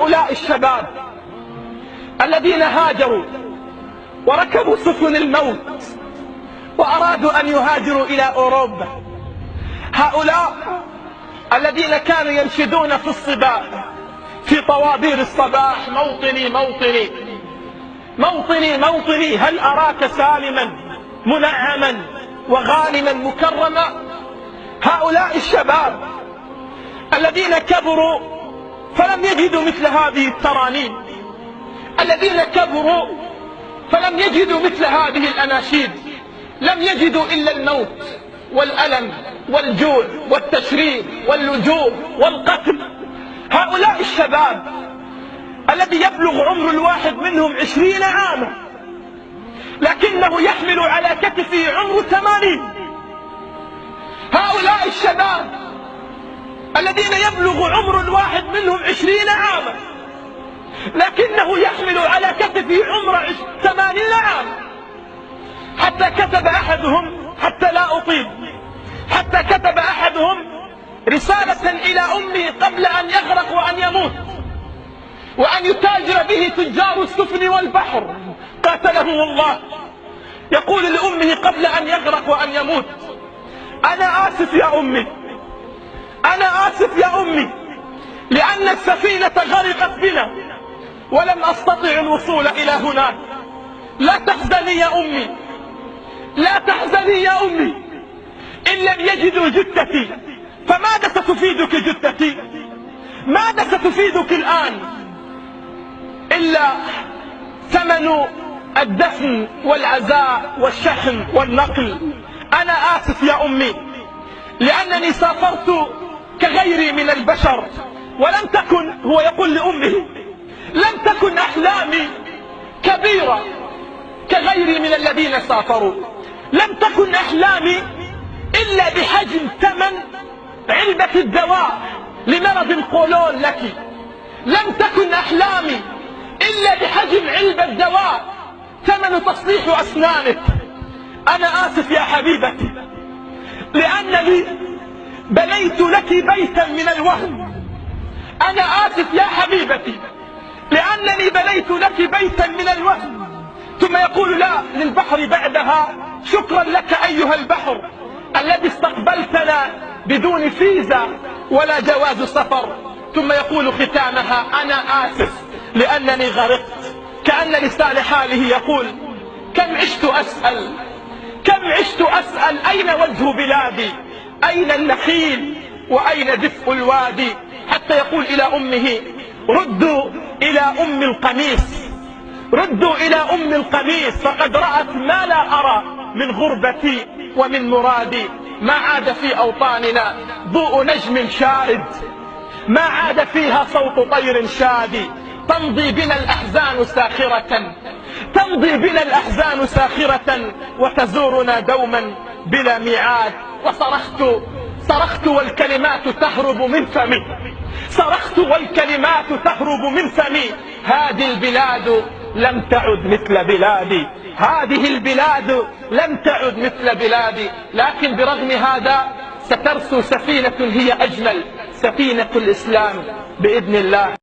هؤلاء الشباب الذين هاجروا وركبوا سفن الموت وأرادوا أن يهاجروا إلى أوروبا، هؤلاء الذين كانوا ينشدون في الصباح في طوابير الصباح: موطني موطني موطني موطني، هل أراك سالما منعما وغانما مكرما. هؤلاء الشباب الذين كبروا فلم يجدوا مثل هذه الترانيم، الذين كبروا فلم يجدوا مثل هذه الأناشيد، لم يجدوا إلا الموت والألم والجوع والتشريد واللجوء والقتل. هؤلاء الشباب الذي يبلغ عمر الواحد منهم 20 عاما لكنه يحمل على كتفه عمر 80. هؤلاء الشباب الذين يبلغ عمر الواحد منهم 20 عاما لكنه يحمل على كتفه عمر 80 عاما. حتى كتب أحدهم، حتى لا أطيل، حتى كتب أحدهم رسالة إلى أمه قبل أن يغرق وأن يموت وأن يتاجر به تجار السفن والبحر قاتلهم الله. يقول لأمه قبل أن يغرق وأن يموت: أنا آسف يا أمي، أنا آسف يا أمي، لأن السفينة غرقت بنا ولم أستطع الوصول إلى هناك. لا تحزني يا أمي، لا تحزني يا أمي، إن لم يجدوا جثتي فماذا ستفيدك جثتي؟ ماذا ستفيدك الآن إلا ثمن الدفن والعزاء والشحن والنقل. أنا آسف يا أمي لأنني سافرت كغيري من البشر، ولم تكن، هو يقول لأمه، لم تكن أحلامي كبيرة كغيري من الذين سافروا، لم تكن أحلامي إلا بحجم ثمن علبة الدواء لمرض القولون لك، لم تكن أحلامي إلا بحجم علبة دواء ثمن تصليح أسنانك. أنا آسف يا حبيبتي لأنني بنيت لك بيتا من الوهم، أنا آسف يا حبيبتي لأنني بنيت لك بيتا من الوهم. ثم يقول لا للبحر بعدها: شكرا لك أيها البحر الذي استقبلتنا بدون فيزا ولا جواز سفر. ثم يقول ختامها: أنا آسف لأنني غرقت. كأن لسان حاله يقول: كم عشت أسأل، كم عشت أسأل أين وجه بلادي، أين النخيل وأين دفء الوادي. حتى يقول إلى أمه: ردوا إلى أم القميص، ردوا إلى أم القميص، فقد رأت ما لا أرى من غربتي ومن مرادي. ما عاد في أوطاننا ضوء نجم شارد، ما عاد فيها صوت طير شادي. تمضي بنا الأحزان ساخرة، تمضي بنا الأحزان ساخرة، وتزورنا دوما بلا ميعاد. صرخت والكلمات تهرب من فمي، صرخت والكلمات تهرب من فمي. هذه البلاد لم تعد مثل بلادي، هذه البلاد لم تعد مثل بلادي. لكن برغم هذا سترسو سفينة هي أجمل، سفينة الإسلام بإذن الله.